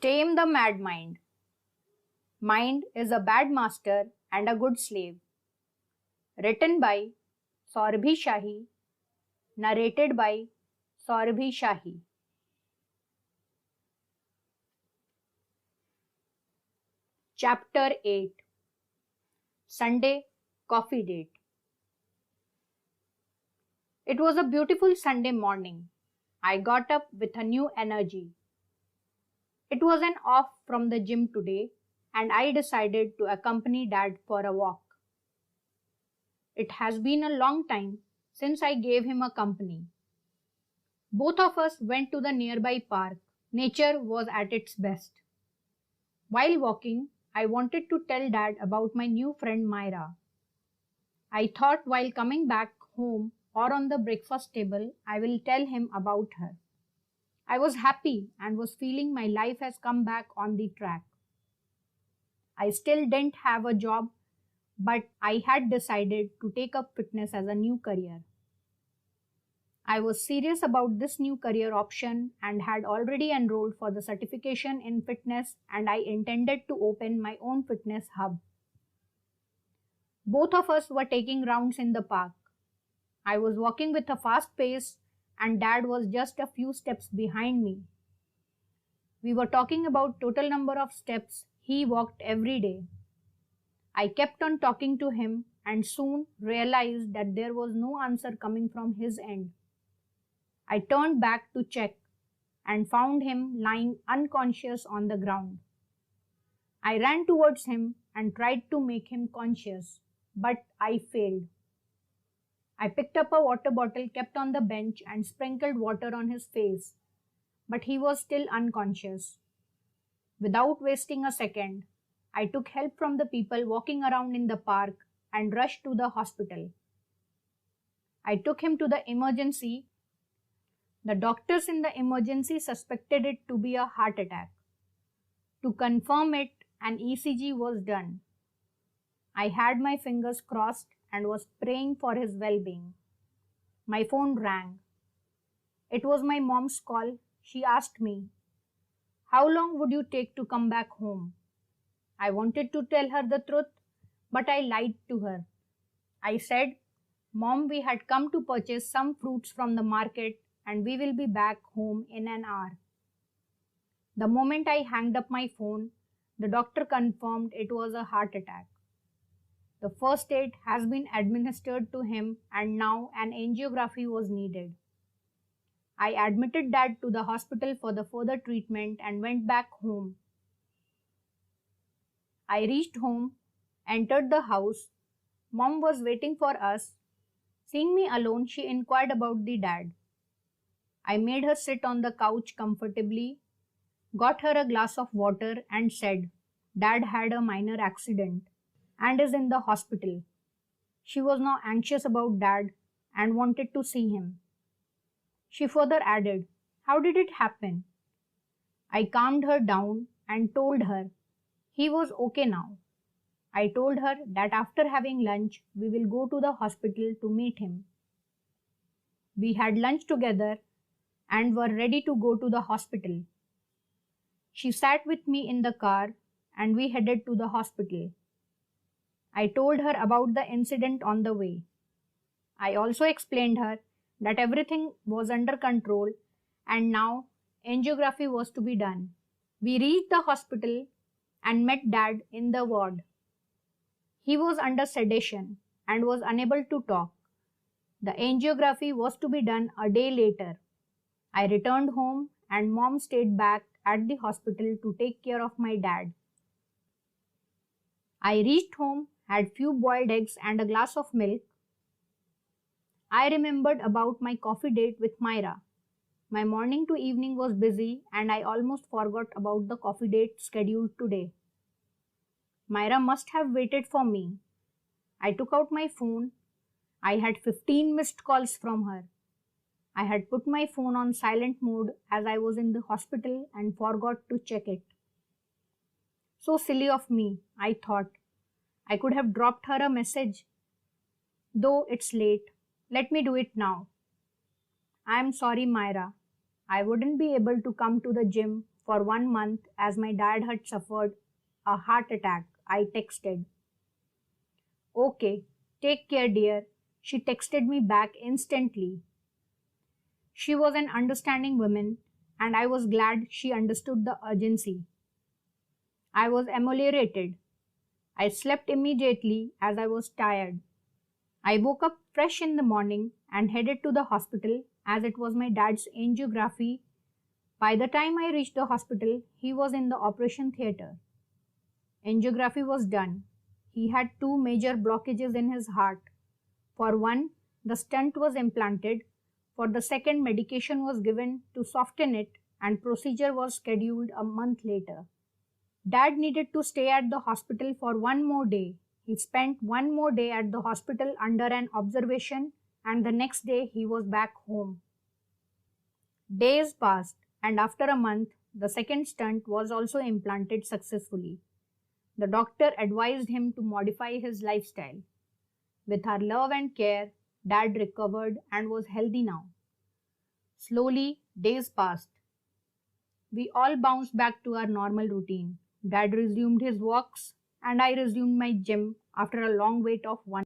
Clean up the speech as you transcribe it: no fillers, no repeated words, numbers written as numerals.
Tame the Mad Mind. Mind is a bad master and a good slave. Written by Saurabhi Shahi. Narrated by Saurabhi Shahi. Chapter 8. Sunday Coffee Date. It was a beautiful Sunday morning. I got up with a new energy. It was an off from the gym today, and I decided to accompany Dad for a walk. It has been a long time since I gave him a company. Both of us went to the nearby park. Nature was at its best. While walking, I wanted to tell Dad about my new friend Myra. I thought while coming back home or on the breakfast table, I will tell him about her. I was happy and was feeling my life has come back on the track. I still didn't have a job, but I had decided to take up fitness as a new career. I was serious about this new career option and had already enrolled for the certification in fitness, and I intended to open my own fitness hub. Both of us were taking rounds in the park. I was walking with a fast pace and Dad was just a few steps behind me. We were talking about total number of steps he walked every day. I kept on talking to him and soon realized that there was no answer coming from his end. I turned back to check and found him lying unconscious on the ground. I ran towards him and tried to make him conscious, but I failed. I picked up a water bottle kept on the bench and sprinkled water on his face, but he was still unconscious. Without wasting a second, I took help from the people walking around in the park and rushed to the hospital. I took him to the emergency. The doctors in the emergency suspected it to be a heart attack. To confirm it, an ECG was done. I had my fingers crossed and was praying for his well-being. My phone rang. It was my mom's call. She asked me, "How long would you take to come back home?" I wanted to tell her the truth, but I lied to her. I said, "Mom, we had come to purchase some fruits from the market and we will be back home in an hour." The moment I hanged up my phone, the doctor confirmed it was a heart attack. The first aid has been administered to him and now an angiography was needed. I admitted Dad to the hospital for the further treatment and went back home. I reached home, entered the house. Mom was waiting for us. Seeing me alone, she inquired about the Dad. I made her sit on the couch comfortably, got her a glass of water and said, "Dad had a minor accident and is in the hospital." She was now anxious about Dad and wanted to see him. She further added, "How did it happen?" I calmed her down and told her he was okay now. I told her that after having lunch, we will go to the hospital to meet him. We had lunch together and were ready to go to the hospital. She sat with me in the car and we headed to the hospital. I told her about the incident on the way. I also explained her that everything was under control and now angiography was to be done. We reached the hospital and met Dad in the ward. He was under sedation and was unable to talk. The angiography was to be done a day later. I returned home and Mom stayed back at the hospital to take care of my Dad. I reached home, had few boiled eggs and a glass of milk. I remembered about my coffee date with Myra. My morning to evening was busy and I almost forgot about the coffee date scheduled today. Myra must have waited for me. I took out my phone. I had 15 missed calls from her. I had put my phone on silent mode as I was in the hospital and forgot to check it. So silly of me, I thought. I could have dropped her a message. Though it's late, let me do it now. I am sorry, Myra. I wouldn't be able to come to the gym for 1 month as my dad had suffered a heart attack. I texted, "Okay, take care, dear." She texted me back instantly. She was an understanding woman, and I was glad she understood the urgency. I was ameliorated. I slept immediately as I was tired. I woke up fresh in the morning and headed to the hospital as it was my dad's angiography. By the time I reached the hospital, he was in the operation theatre. Angiography was done. He had two major blockages in his heart. For one, the stent was implanted. For the second, medication was given to soften it, and procedure was scheduled a month later. Dad needed to stay at the hospital for one more day. He spent one more day at the hospital under an observation, and the next day he was back home. Days passed, and after a month, the second stent was also implanted successfully. The doctor advised him to modify his lifestyle. With our love and care, Dad recovered and was healthy now. Slowly, days passed. We all bounced back to our normal routine. Dad resumed his walks, and I resumed my gym after a long wait of 1